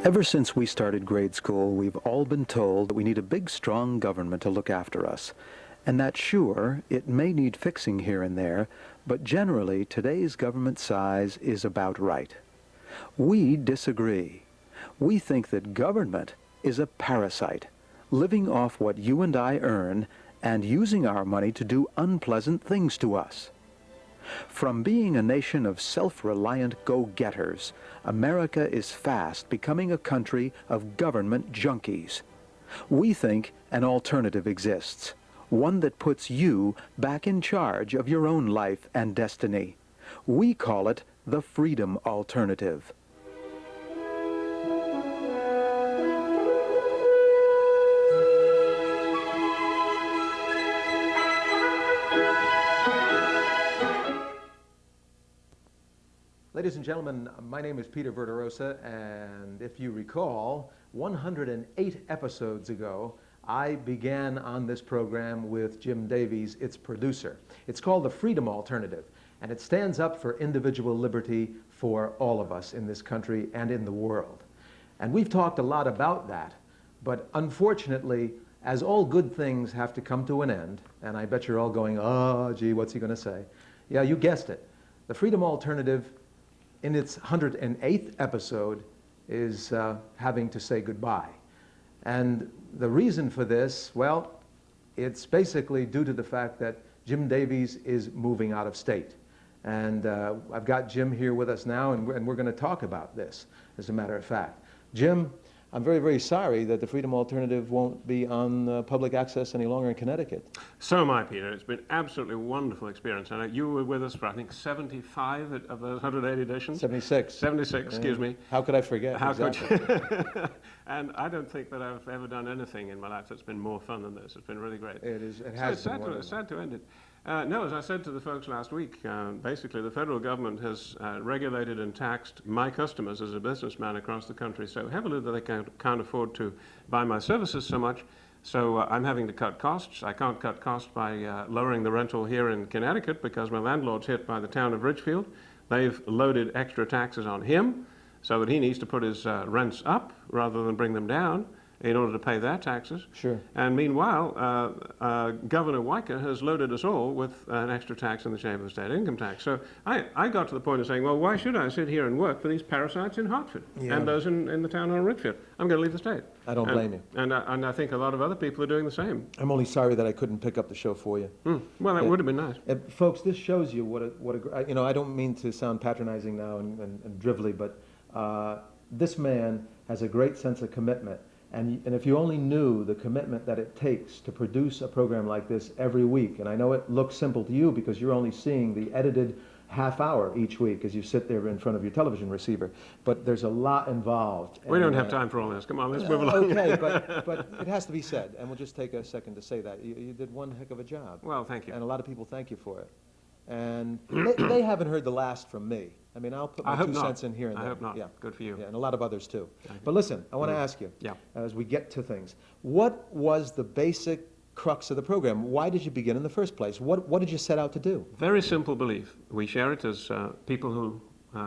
Ever since we started grade school, we've all been told that we need a big, strong government to look after us. And that, sure, it may need fixing here and there, but generally today's government size is about right. We disagree. We think that government is a parasite, living off what you and I earn and using our money to do unpleasant things to us. From being a nation of self-reliant go-getters, America is fast becoming a country of government junkies. We think an alternative exists, one that puts you back in charge of your own life and destiny. We call it the freedom alternative. Ladies and gentlemen, my name is Peter Verderosa, and if you recall, 108 episodes ago, I began on this program with Jim Davies, its producer. It's called the Freedom Alternative, and it stands up for individual liberty for all of us in this country and in the world. And we've talked a lot about that, but unfortunately, as all good things have to come to an end, and I bet you're all going, oh, gee, what's he going to say? Yeah, you guessed it. The Freedom Alternative, in its 108th episode, is having to say goodbye. And the reason for this, well, it's basically due to the fact that Jim Davies is moving out of state. And I've got Jim here with us now, and we're going to talk about this, as a matter of fact. Jim, I'm very, very sorry that the Freedom Alternative won't be on public access any longer in Connecticut. So am I, Peter. It's been absolutely wonderful experience. And you were with us for, I think, 75 of those 180 editions. 76. 76, excuse me. How could I forget? How exactly. could you? And I don't think that I've ever done anything in my life that's been more fun than this. It's been really great. It is. It has been wonderful. It's sad to end it. No, as I said to the folks last week, basically the federal government has regulated and taxed my customers as a businessman across the country so heavily that they can't afford to buy my services so much. So I'm having to cut costs. I can't cut costs by lowering the rental here in Connecticut because my landlord's hit by the town of Ridgefield. They've loaded extra taxes on him so that he needs to put his rents up rather than bring them down in order to pay their taxes. Sure. And meanwhile, Governor Weicker has loaded us all with an extra tax in the shape of the state income tax. So I got to the point of saying, well, why should I sit here and work for these parasites in Hartford and those in the town on Ridgefield? I'm going to leave the state. I don't blame you. And I think a lot of other people are doing the same. I'm only sorry that I couldn't pick up the show for you. Well, that would have been nice. Folks, this shows you what a you know, I don't mean to sound patronizing now and drivelly, but this man has a great sense of commitment. And if you only knew the commitment that it takes to produce a program like this every week, and I know it looks simple to you because you're only seeing the edited half hour each week as you sit there in front of your television receiver, but there's a lot involved. We don't have time for all this. Come on, let's move along. Okay, but it has to be said, and we'll just take a second to say that. You did one heck of a job. Well, thank you. And a lot of people thank you for it. And they haven't heard the last from me. I mean, I'll put my 2 cents in here and there. I hope not. Yeah. Good for you. Yeah, and a lot of others too. But listen, I want to ask you, Yeah. as we get to things, what was the basic crux of the program? Why did you begin in the first place? What did you set out to do? Very simple belief. We share it as people who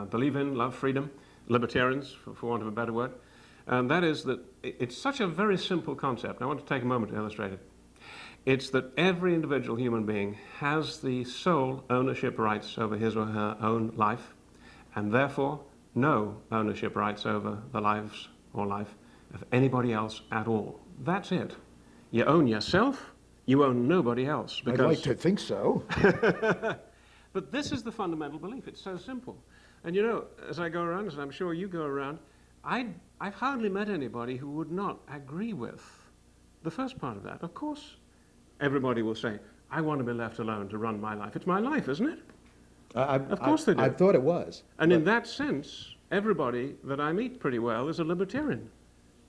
believe in, love freedom, libertarians, for want of a better word. And that is that it's such a very simple concept. I want to take a moment to illustrate it. It's that every individual human being has the sole ownership rights over his or her own life, and therefore no ownership rights over the lives or life of anybody else at all. That's it. You own yourself, you own nobody else. I'd like to think so. But this is the fundamental belief. It's so simple. And you know, as I go around, as I'm sure you go around, I've hardly met anybody who would not agree with the first part of that. Of course, everybody will say, I want to be left alone to run my life. It's my life, isn't it? Of course they do. I thought it was. And in that sense, everybody that I meet pretty well is a libertarian.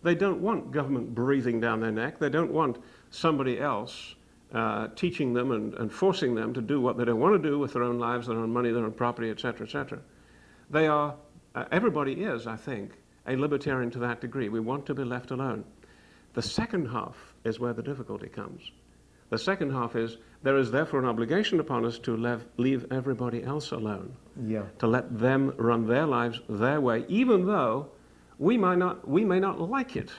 They don't want government breathing down their neck. They don't want somebody else teaching them and forcing them to do what they don't want to do with their own lives, their own money, their own property, etc., etc. They are, everybody is, I think, a libertarian to that degree. We want to be left alone. The second half is where the difficulty comes. The second half is, there is therefore an obligation upon us to leave everybody else alone. Yeah. To let them run their lives their way, even though we may not like it.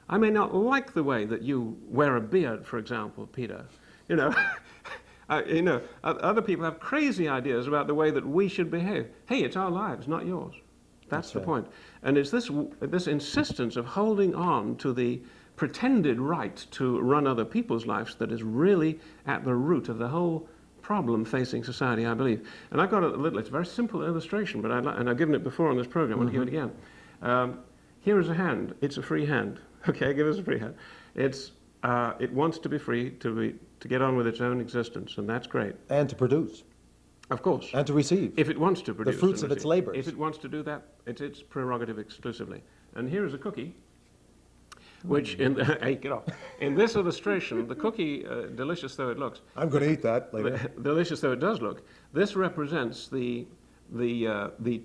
I may not like the way that you wear a beard, for example, Peter. You know, other people have crazy ideas about the way that we should behave. Hey, it's our lives, not yours. That's the point. And it's this insistence of holding on to the pretended right to run other people's lives that is really at the root of the whole problem facing society, I believe. And I've got it's a very simple illustration, but and I've given it before on this program. I want to give it again. Here is a hand. It's a free hand. Okay, give us a free hand. It wants to be free to get on with its own existence, and that's great. And to produce. Of course. And to receive. If it wants to produce. The fruits of its labors. If it wants to do that, it's its prerogative exclusively. And here is a cookie, which hey, get off. In this illustration, the cookie, delicious though it looks. I'm going to eat that later. Delicious though it does look, this represents the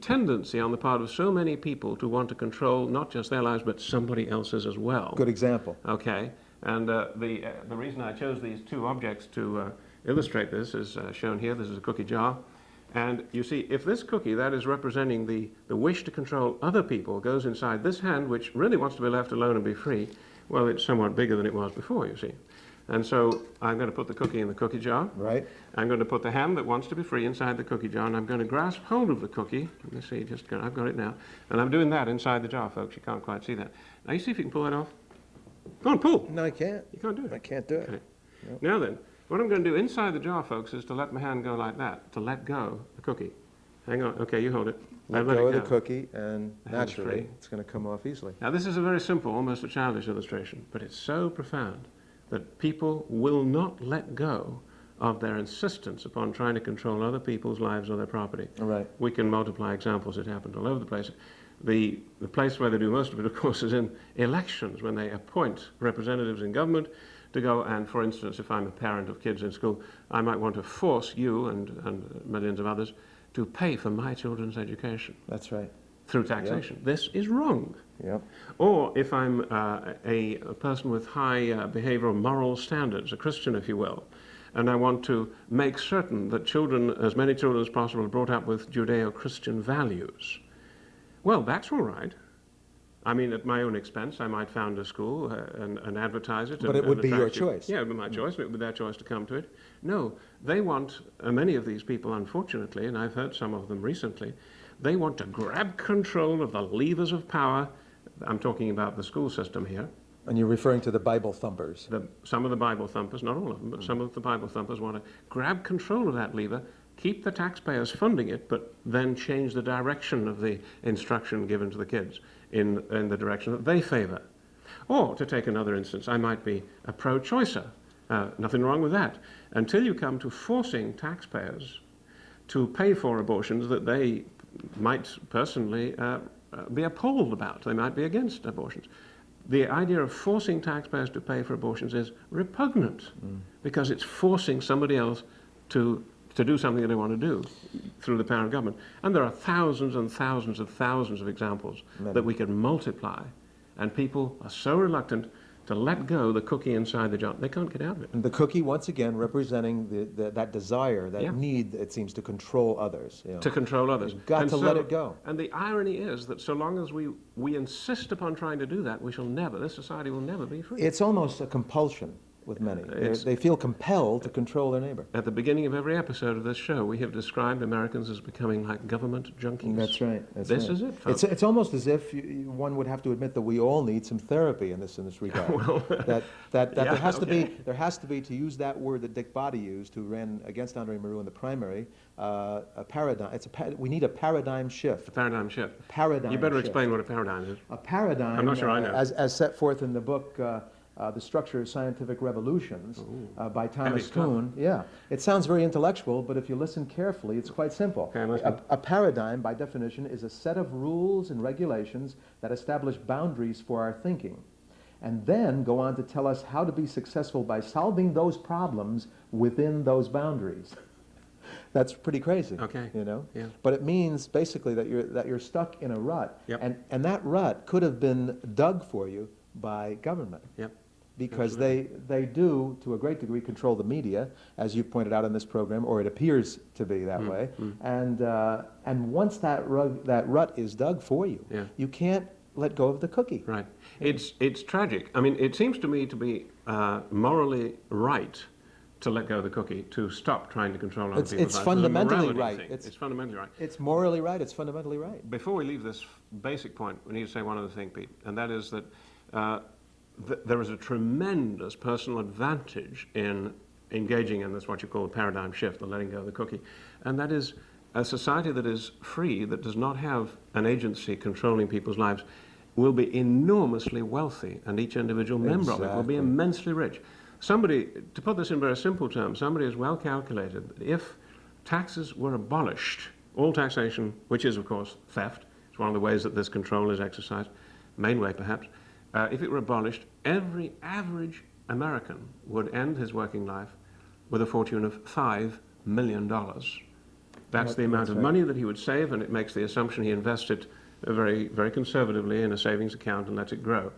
tendency on the part of so many people to want to control not just their lives, but somebody else's as well. Good example. Okay. And the reason I chose these two objects to illustrate this is shown here. This is a cookie jar. And you see, if this cookie, that is representing the wish to control other people, goes inside this hand, which really wants to be left alone and be free, well, it's somewhat bigger than it was before, you see. And so I'm going to put the cookie in the cookie jar. Right. I'm going to put the hand that wants to be free inside the cookie jar, and I'm going to grasp hold of the cookie. Let me see, I've got it now. And I'm doing that inside the jar, folks. You can't quite see that. Now, you see if you can pull that off. Go on, pull. No, I can't. You can't do it. I can't do it. Okay. Nope. Now then, what I'm going to do inside the jar, folks, is to let my hand go like that, to let go the cookie. Hang on. Okay, you hold it. Let go of the cookie, and naturally, it's going to come off easily. Now, this is a very simple, almost a childish illustration, but it's so profound that people will not let go of their insistence upon trying to control other people's lives or their property. Right. We can multiply examples. It happened all over the place. The place where they do most of it, of course, is in elections, when they appoint representatives in government to go and, for instance, if I'm a parent of kids in school, I might want to force you and millions of others to pay for my children's education. That's right. Through taxation. Yep. This is wrong. Yep. Or if I'm a person with high behavioral moral standards, a Christian, if you will, and I want to make certain that children, as many children as possible, are brought up with Judeo-Christian values, well, that's all right. I mean, at my own expense, I might found a school and advertise it. But it would be your choice. Yeah, it would be my choice, and it would be their choice to come to it. No, they want, many of these people, unfortunately, and I've heard some of them recently, they want to grab control of the levers of power. I'm talking about the school system here. And you're referring to the Bible thumpers. Some of the Bible thumpers, not all of them, but some of the Bible thumpers want to grab control of that lever, keep the taxpayers funding it, but then change the direction of the instruction given to the kids in the direction that they favor. Or, to take another instance, I might be a pro-choicer. Nothing wrong with that. Until you come to forcing taxpayers to pay for abortions that they might personally be appalled about. They might be against abortions. The idea of forcing taxpayers to pay for abortions is repugnant because it's forcing somebody else to do something that they want to do through the power of government. And there are thousands and thousands of thousands of examples that we could multiply. And people are so reluctant to let go the cookie inside the jar. They can't get out of it. And the cookie, once again, representing that desire, that need, it seems, to control others. You know. To control others. You've got to let it go. And the irony is that so long as we insist upon trying to do that, this society will never be free. It's almost a compulsion with many. They feel compelled to control their neighbor. At the beginning of every episode of this show, we have described Americans as becoming like government junkies. That's right. This is it, folks. It's almost as if one would have to admit that we all need some therapy in this regard. Well, there has to be, to use that word that Dick Body used, who ran against Andre Maru in the primary, a paradigm. We need a paradigm shift. A paradigm shift. A paradigm. You better shift. Explain what a paradigm is. A paradigm. I'm not sure I know. As set forth in the book. The Structure of Scientific Revolutions by Thomas Kuhn. Yeah, it sounds very intellectual, but if you listen carefully, it's quite simple. Okay, a paradigm, by definition, is a set of rules and regulations that establish boundaries for our thinking, and then go on to tell us how to be successful by solving those problems within those boundaries. That's pretty crazy. Okay. You know. Yeah. But it means basically that you're stuck in a rut, Yep. and that rut could have been dug for you by government. Yep. Because they do, to a great degree, control the media, as you've pointed out in this program, or it appears to be that way. And once that rut is dug for you, you can't let go of the cookie. Right. It's tragic. I mean, it seems to me to be morally right to let go of the cookie, to stop trying to control other people's lives. It's fundamentally It's a morality right. thing. It's fundamentally right. It's morally right. It's fundamentally right. Before we leave this basic point, we need to say one other thing, Pete, and that is that there is a tremendous personal advantage in engaging in this, what you call a paradigm shift, the letting go of the cookie, and that is a society that is free, that does not have an agency controlling people's lives, will be enormously wealthy, and each individual member of it will be immensely rich. Somebody, to put this in very simple terms, somebody has well calculated that if taxes were abolished, all taxation, which is of course theft, it's one of the ways that this control is exercised, main way perhaps, if it were abolished, every average American would end his working life with a fortune of $5 million. That's the amount of money that he would save, and it makes the assumption he invests it very, very conservatively in a savings account and lets it grow.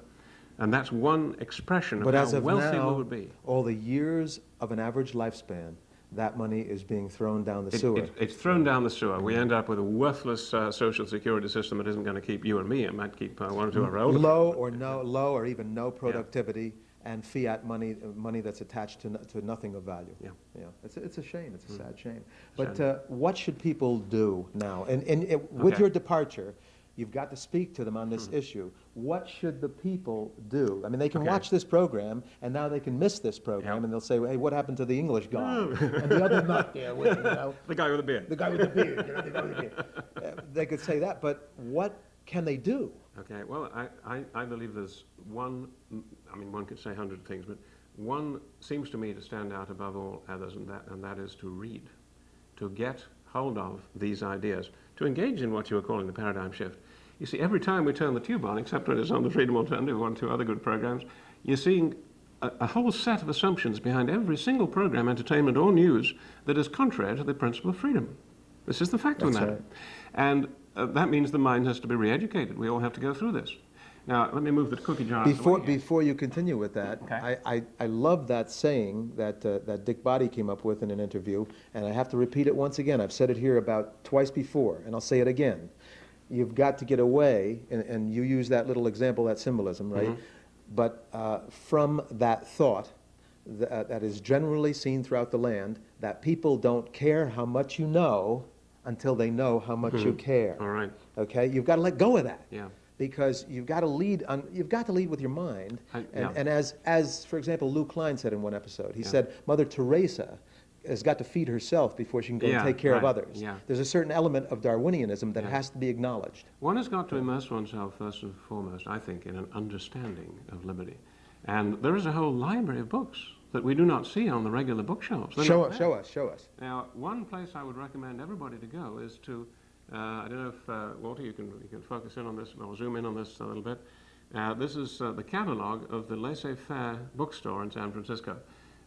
And that's one expression of how wealthy we would be. All the years of an average lifespan, that money is being thrown down the sewer. It's thrown down the sewer. We end up with a worthless social security system that isn't going to keep you and me. It might keep one or two of our older Low or even no productivity, and fiat money that's attached to nothing of value. Yeah. Yeah. It's a shame. It's a sad shame. But what should people do now? And with your departure, you've got to speak to them on this issue. What should the people do? I mean, they can watch this program, and now they can miss this program, and they'll say, hey, what happened to the English guy? And the other nut there, with, the guy with the beard. The guy with the beard. The guy with the beard. They could say that, but what can they do? Okay, well, I believe there's one, I mean, one could say 100 things, but one seems to me to stand out above all others, and that is to read, to get hold of these ideas, to engage in what you were calling the paradigm shift. You see, every time we turn the tube on, except when it's on the Freedom Alternative, one or two other good programs, you're seeing a whole set of assumptions behind every single program, entertainment or news, that is contrary to the principle of freedom. This is the fact of the matter. And that means the mind has to be re-educated. We all have to go through this. Now, let me move the cookie jar Before you continue with that, I love that saying that Dick Body came up with in an interview, and I have to repeat it once again. I've said it here about twice before, and I'll say it again. You've got to get away, and you use that little example, that symbolism, right? But from that thought that is generally seen throughout the land, that people don't care how much you know until they know how much you care. All right. Okay? You've got to let go of that. Yeah. Because you've got to lead with your mind. And as for example, Lou Klein said in one episode, he said Mother Teresa has got to feed herself before she can go and take care of others. Yeah. There's a certain element of Darwinianism that has to be acknowledged. One has got to immerse oneself first and foremost, I think, in an understanding of liberty. And there is a whole library of books that we do not see on the regular bookshelves. Show us. Now, one place I would recommend everybody to go is to, I don't know if, Walter, you can focus in on this, or zoom in on this a little bit. This is the catalog of the Laissez-Faire bookstore in San Francisco.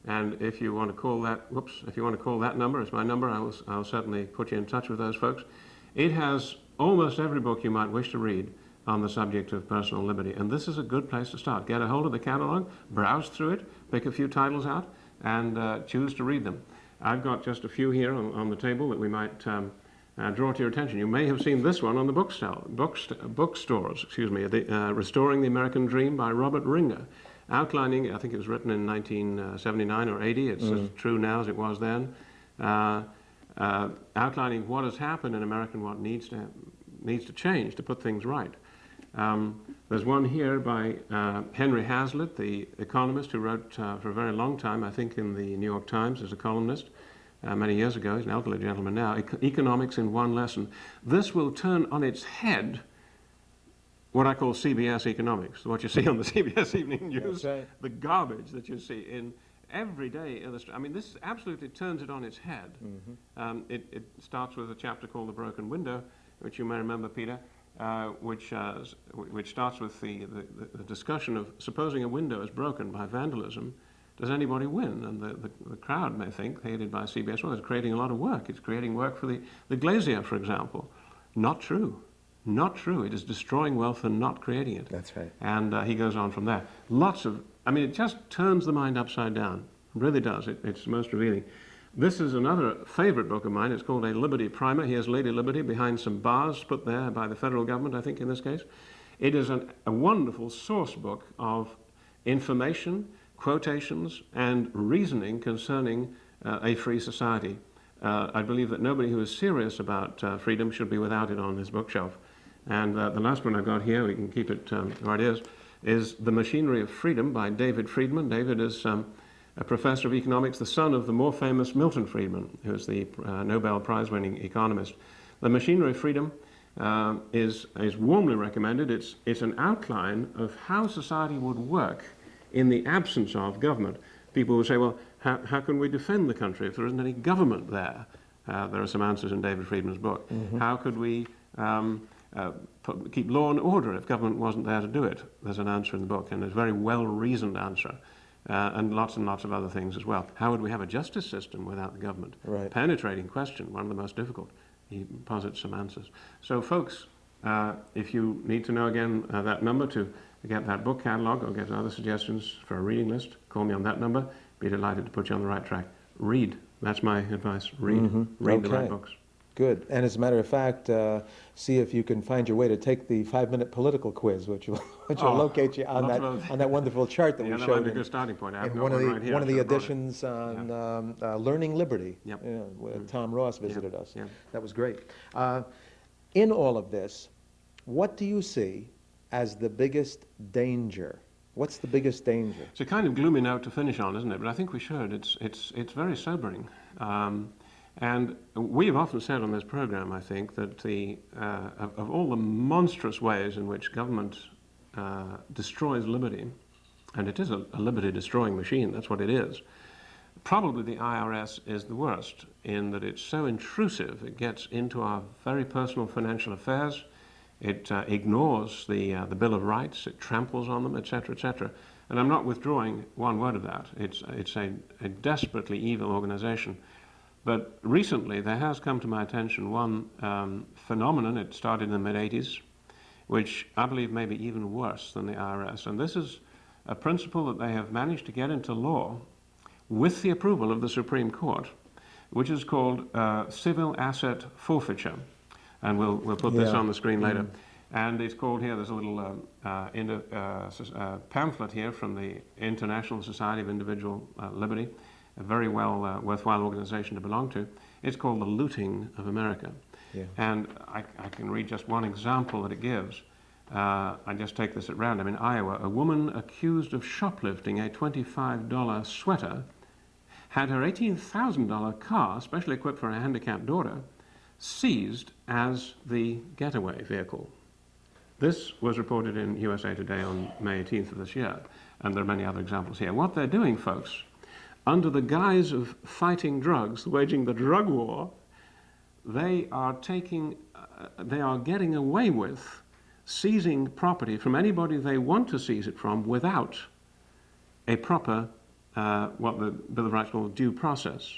And if you want to call that, if you want to call that number, it's my number, I'll certainly put you in touch with those folks. It has almost every book you might wish to read on the subject of personal liberty. And this is a good place to start. Get a hold of the catalog, browse through it, pick a few titles out, and choose to read them. I've got just a few here on the table that we might draw to your attention. You may have seen this one on the bookstores, Restoring the American Dream by Robert Ringer. Outlining, I think it was written in 1979 or 80, it's as true now as it was then, outlining what has happened in America and what needs to change to put things right. There's one here by Henry Hazlitt, the economist who wrote for a very long time, I think in the New York Times as a columnist, many years ago. He's an elderly gentleman now. Economics in One Lesson. This will turn on its head what I call CBS economics, what you see on the CBS Evening News, the garbage that you see in everyday illustration. I mean, this absolutely turns it on its head. It starts with a chapter called The Broken Window, which you may remember, Peter, which starts with the discussion of supposing a window is broken by vandalism, does anybody win? And the crowd may think, aided by CBS, well, it's creating a lot of work. It's creating work for the glazier, for example. Not true. Not true. It is destroying wealth and not creating it. That's right. And he goes on from there. It just turns the mind upside down. It really does. It's most revealing. This is another favorite book of mine. It's called A Liberty Primer. Here's Lady Liberty behind some bars put there by the federal government, I think, in this case. It is a wonderful source book of information, quotations, and reasoning concerning a free society. I believe that nobody who is serious about freedom should be without it on his bookshelf. And the last one I've got here, we can keep it where it is The Machinery of Freedom by David Friedman. David is a professor of economics, the son of the more famous Milton Friedman, who is the Nobel Prize-winning economist. The Machinery of Freedom is warmly recommended. It's an outline of how society would work in the absence of government. People will say, well, how can we defend the country if there isn't any government there? There are some answers in David Friedman's book. Mm-hmm. How could we keep law and order if government wasn't there to do it? There's an answer in the book, and there's a very well-reasoned answer, and lots of other things as well. How would we have a justice system without the government? Right. Penetrating question, one of the most difficult. He posits some answers. So, folks, if you need to know again that number to get that book catalog or get other suggestions for a reading list, call me on that number. Be delighted to put you on the right track. Read. That's my advice. Read. Mm-hmm. Read the right books. Good. And as a matter of fact, see if you can find your way to take the 5-minute political quiz, which will locate you on that wonderful chart that we showed. That might be a good starting point. And one of the editions on Learning Liberty. Yep. Where Tom Ross visited us. Yep. That was great. In all of this, what do you see as the biggest danger? What's the biggest danger? It's a kind of gloomy note to finish on, isn't it? But I think we should. It's very sobering. And we have often said on this program, I think, that of all the monstrous ways in which government destroys liberty, and it is a liberty-destroying machine, that's what it is, probably the IRS is the worst in that it's so intrusive. It gets into our very personal financial affairs. It ignores the Bill of Rights. It tramples on them, etc., etc. And I'm not withdrawing one word of that. It's a desperately evil organization. But recently there has come to my attention one phenomenon. It started in the mid-'80s, which I believe may be even worse than the IRS. And this is a principle that they have managed to get into law with the approval of the Supreme Court, which is called civil asset forfeiture. And we'll put this on the screen later. And it's called here, there's a little pamphlet here from the International Society of Individual Liberty, a very worthwhile organization to belong to. It's called the Looting of America. Yeah. And I can read just one example that it gives. I just take this at random. In Iowa, a woman accused of shoplifting a $25 sweater had her $18,000 car, specially equipped for a handicapped daughter, seized as the getaway vehicle. This was reported in USA Today on May 18th of this year, and there are many other examples here. What they're doing, folks, under the guise of fighting drugs, waging the drug war, they are getting away with seizing property from anybody they want to seize it from without a proper, what the Bill of Rights calls due process.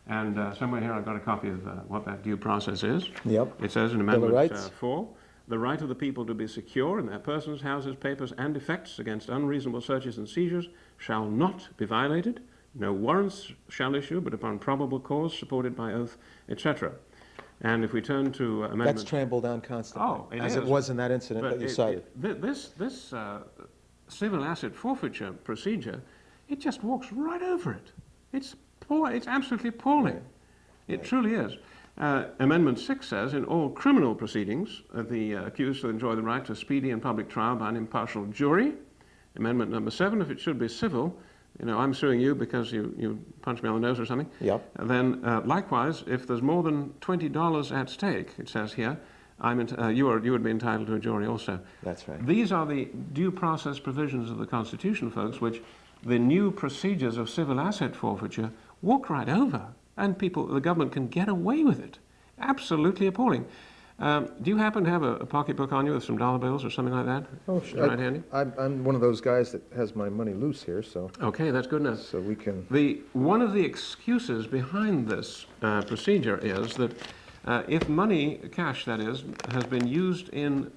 And somewhere here I've got a copy of what that due process is. Yep. It says in Amendment 4, the right of the people to be secure in their persons, houses, papers, and effects against unreasonable searches and seizures shall not be violated. No warrants shall issue, but upon probable cause, supported by oath, etc. And if we turn to Amendment... That's trampled down constantly, as it was in that incident that you cited. This civil asset forfeiture procedure, it just walks right over it. It's absolutely appalling. It truly is. Amendment 6 says, in all criminal proceedings, the accused shall enjoy the right to a speedy and public trial by an impartial jury. Amendment number 7, if it should be civil, I'm suing you because you punched me on the nose or something. Yep. Then, likewise, if there's more than $20 at stake, it says here, you would be entitled to a jury also. That's right. These are the due process provisions of the Constitution, folks, which the new procedures of civil asset forfeiture walk right over, and the government can get away with it. Absolutely appalling. Do you happen to have a pocketbook on you with some dollar bills or something like that? Oh, sure. Right handy? I'm one of those guys that has my money loose here, so... Okay, that's good enough. So we can... One of the excuses behind this procedure is that if money, cash that is, has been used in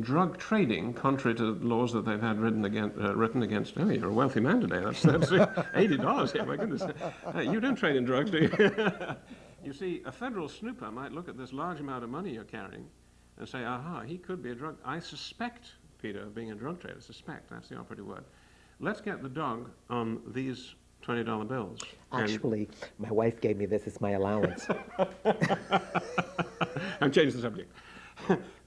drug trading, contrary to laws that they've had written against, oh, you're a wealthy man today, that's $80 here, my goodness. You don't trade in drugs, do you? You see, a federal snooper might look at this large amount of money you're carrying and say, aha, he could be a drug. I suspect Peter of being a drug trader. Suspect, that's the operative word. Let's get the dog on these $20 bills. Actually, my wife gave me this as my allowance. I'm changing the subject.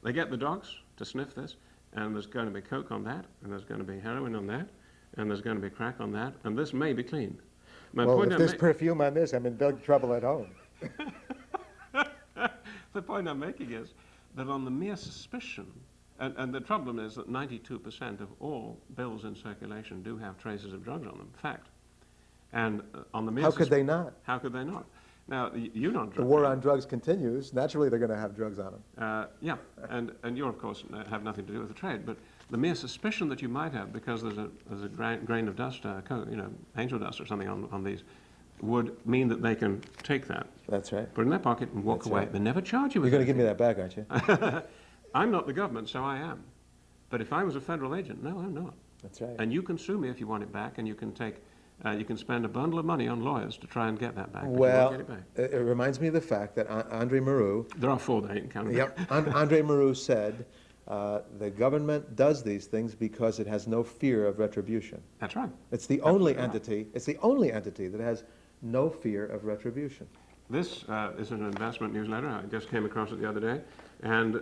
They get the dogs to sniff this, and there's going to be coke on that, and there's going to be heroin on that, and there's going to be crack on that, and this may be clean. Well, if there's perfume on this, I'm in big trouble at home. The point I'm making is that on the mere suspicion, and the problem is that 92% of all bills in circulation do have traces of drugs on them, fact. And on the mere How could they not? How could they not? Now, you're not The war on drugs continues. Naturally, they're going to have drugs on them. Yeah, and you, of course, have nothing to do with the trade, but the mere suspicion that you might have, because there's a grain of dust, angel dust or something on these, would mean that they can take that. That's right. Put it in their pocket and walk away. Right. They never charge you with You're going to give anything. me that back, aren't you? I'm not the government, so I am. But if I was a federal agent, no, I'm not. That's right. And you can sue me if you want it back, and you can take, you can spend a bundle of money on lawyers to try and get that back. But Well, you won't get it back. it reminds me of the fact that Andre Maru, There are 4 that you can count. yep, Andre Maru said, the government does these things because it has no fear of retribution. That's right. It's the only entity. It's the only entity that has no fear of retribution. This is an investment newsletter. I just came across it the other day. And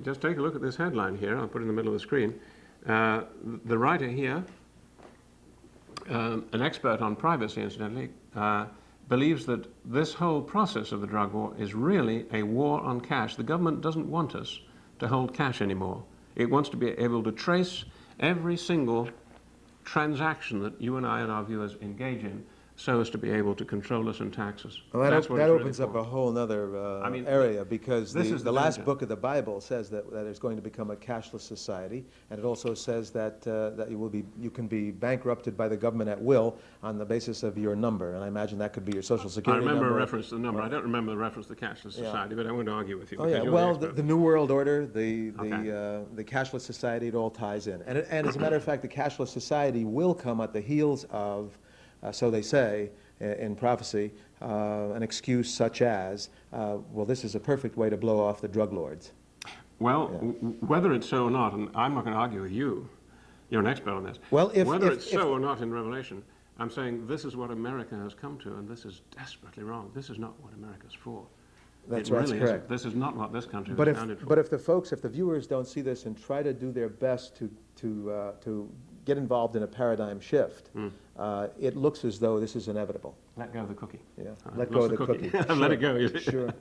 just take a look at this headline here. I'll put it in the middle of the screen. The writer here, an expert on privacy, incidentally, believes that this whole process of the drug war is really a war on cash. The government doesn't want us to hold cash anymore. It wants to be able to trace every single transaction that you and I and our viewers engage in, so as to be able to control us and tax us. Well, that opens up a whole other area, because the last book of the Bible says that there's going to become a cashless society, and it also says that you can be bankrupted by the government at will on the basis of your number, and I imagine that could be your social security number. I remember a reference to the number. I don't remember the reference to the cashless society, but I won't argue with you. Oh yeah, well, the New World Order, the cashless society, it all ties in, and as a matter of fact, the cashless society will come at the heels of, so they say in prophecy, an excuse such as, well, this is a perfect way to blow off the drug lords. Well, whether it's so or not, and I'm not going to argue with you, you're an expert on this. Well, whether it's so or not in Revelation, I'm saying this is what America has come to, and this is desperately wrong. This is not what America's for. That's really correct. This is not what this country But was founded for. But if the viewers don't see this and try to do their best to get involved in a paradigm shift, it looks as though this is inevitable. Let go of the cookie. Yeah, let go of the cookie. Sure. Let it go. Sure.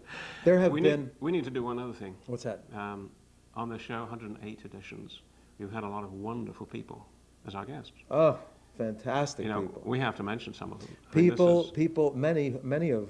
There have been... We need to do one other thing. What's that? On the show, 108 editions, we've had a lot of wonderful people as our guests. Oh, fantastic people. We have to mention some of them. Many of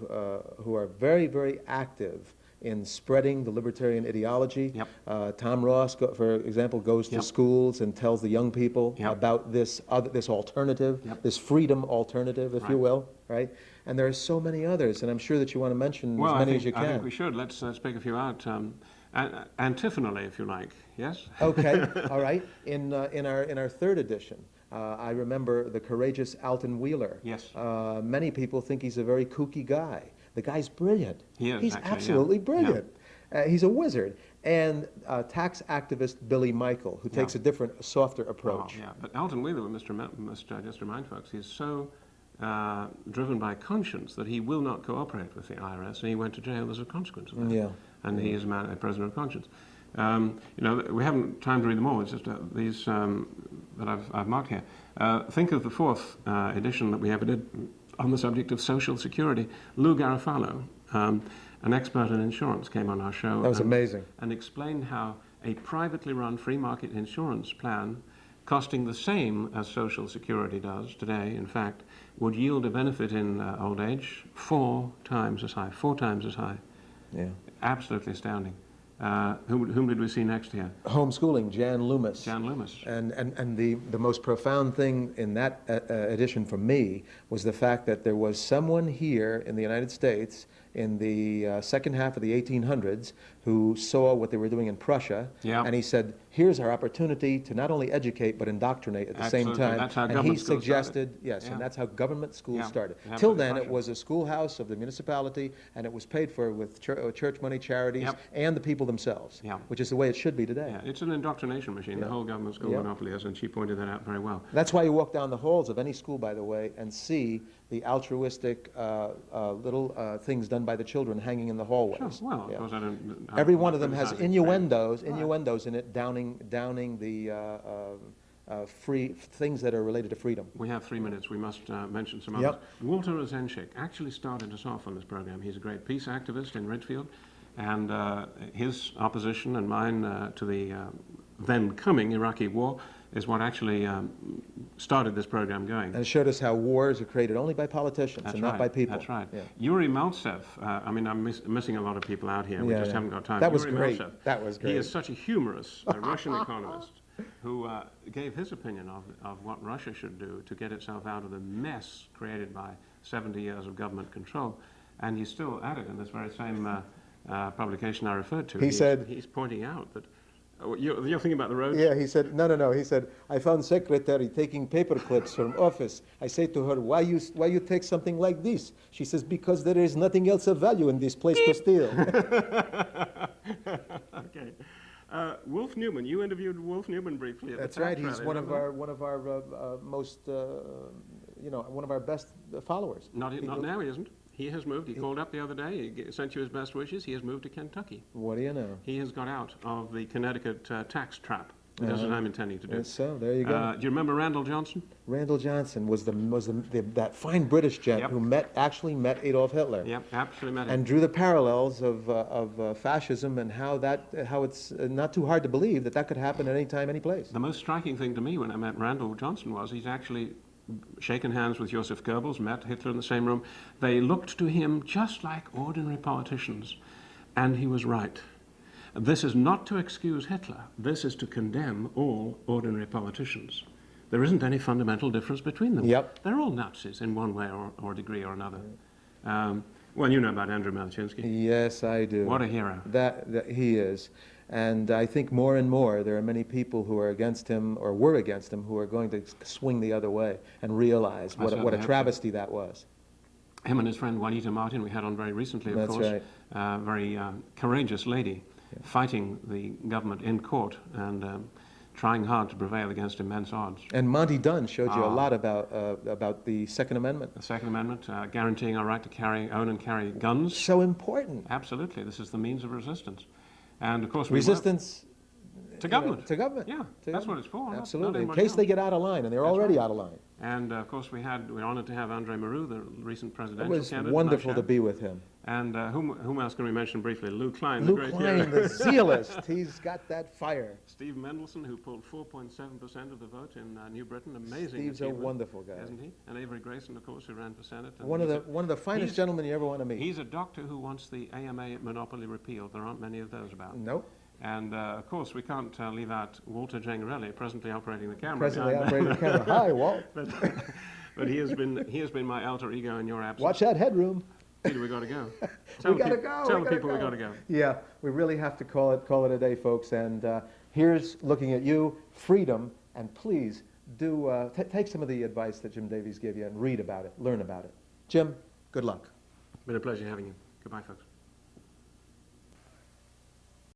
who are very, very active in spreading the libertarian ideology. Yep. Tom Ross, for example, goes to schools and tells the young people about this alternative, this freedom alternative, if you will, right? And there are so many others, and I'm sure that you want to mention as many as you can. I think we should. Let's pick a few out. Antiphonally, if you like. Yes. Okay. All right. In our third edition, I remember the courageous Alton Wheeler. Yes. Many people think he's a very kooky guy. The guy's brilliant. He is, he's actually, absolutely brilliant. He's a wizard. And tax activist Billy Michael, who takes a different, softer approach. Oh, yeah, but Alton Wheeler, we must just remind folks, he's so driven by conscience that he will not cooperate with the IRS, and he went to jail as a consequence of that. Yeah. And he is a prisoner of conscience. We haven't time to read them all. It's just these that I've marked here. Think of the fourth edition that we ever did on the subject of Social Security. Lou Garofalo, an expert in insurance, came on our show. That was amazing. And explained how a privately run free market insurance plan, costing the same as Social Security does today, in fact, would yield a benefit in old age 4 times as high. 4 times as high. Yeah. Absolutely astounding. Whom did we see next here? Homeschooling, Jan Loomis. Jan Loomis. And the most profound thing in that edition for me was the fact that there was someone here in the United States in the second half of the 1800s who saw what they were doing in Prussia, Yeah. and he said, here's our opportunity to not only educate but indoctrinate at the same Absolutely. time. That's how and he government schools suggested, started. yes, Yeah. and that's how government schools Yeah. started. Absolutely Till then, it Prussia. was a schoolhouse of the municipality, and it was paid for with church money, charities, Yep. and the people themselves, Yeah. which is the way it should be today. Yeah, it's an indoctrination machine, the whole government school Yep. monopoly is, and she pointed that out very well. That's why you walk down the halls of any school, by the way, and see the altruistic little things done by the children hanging in the hallways. Sure. Well, of Yeah. course, I don't. Every one of them has advertising innuendos in it, downing the free things that are related to freedom. We have 3 minutes. We must mention some Yep. others. Walter Rosenschik actually started us off on this program. He's a great peace activist in Ridgefield, and his opposition and mine to the then coming Iraqi war is what actually started this program going. And it showed us how wars are created only by politicians That's and right. not by people. That's right. Yeah. Yuri Maltsev, I mean, I'm missing a lot of people out here. We Yeah, just yeah. haven't got time. That was Yuri great. Maltsev, That was great. He is such a humorous Russian economist who gave his opinion of what Russia should do to get itself out of the mess created by 70 years of government control. And he's still at it in this very same publication I referred to. He said- He's pointing out that... You're thinking about the roads? Yeah, he said, no. He said, I found secretary taking paper clips from office. I say to her, why you take something like this? She says, because there is nothing else of value in this place to steal. Okay. Wolf Newman, you interviewed Wolf Newman briefly at That's the right. tax He's rally, one of remember? our most, one of our best followers. Not now, he isn't. He has moved. He called up the other day. He sent you his best wishes. He has moved to Kentucky. What do you know? He has got out of the Connecticut tax trap. That's what I'm intending to do. So there you go. Do you remember Randall Johnson? Randall Johnson was that fine British gent Yep. who actually met Adolf Hitler. Yep, absolutely met him. And drew the parallels of fascism and how it's not too hard to believe that could happen at any time, any place. The most striking thing to me when I met Randall Johnson was he's actually shaken hands with Joseph Goebbels, met Hitler in the same room. They looked to him just like ordinary politicians, and he was right. This is not to excuse Hitler. This is to condemn all ordinary politicians. There isn't any fundamental difference between them. Yep. They're all Nazis in one way or degree or another. Well, you know about Andrew Melchinsky. Yes, I do. What a hero. That he is. And I think more and more there are many people who are against him or were against him who are going to swing the other way and realize what certainly a hope so. travesty that was. Him and his friend Juanita Martin we had on very recently, of That's course. right. Very courageous lady, fighting the government in court and trying hard to prevail against immense odds. And Monty Dunn showed you a lot about the Second Amendment. The Second Amendment, guaranteeing our right to own and carry guns. So important. Absolutely, this is the means of resistance. And of course, Resistance to government. To government. Yeah, To that's government. what it's for. not Absolutely. In anybody case they else. get out of line, and they're That's already right. out of line. And of course, we're honored to have Andre Maru, the recent It presidential was candidate. wonderful Nice to chap. be with him. And whom else can we mention briefly? Lou Klein, Lou the great Klein, hero. the zealist. He's got that fire. Steve Mendelsohn, who pulled 4.7% of the vote in New Britain. Amazing Steve's a achievement, wonderful guy. isn't he? And Avery Grayson, of course, who ran for Senate. And One of he's the finest he's- gentlemen you ever want to meet. He's a doctor who wants the AMA monopoly repealed. There aren't many of those about. Nope. And of course, we can't leave out Walter Gengarelli, presently operating the camera. Presently behind operating the camera. Hi, Walt. but he has been my alter ego in your absence. Watch that headroom. Peter, we got to go. We gotta go. Tell the people we got to go. Yeah, we really have to call it a day, folks. And here's looking at you, freedom, and please do take some of the advice that Jim Davies gave you and read about it, learn about it. Jim, good luck. Been a pleasure having you. Goodbye, folks.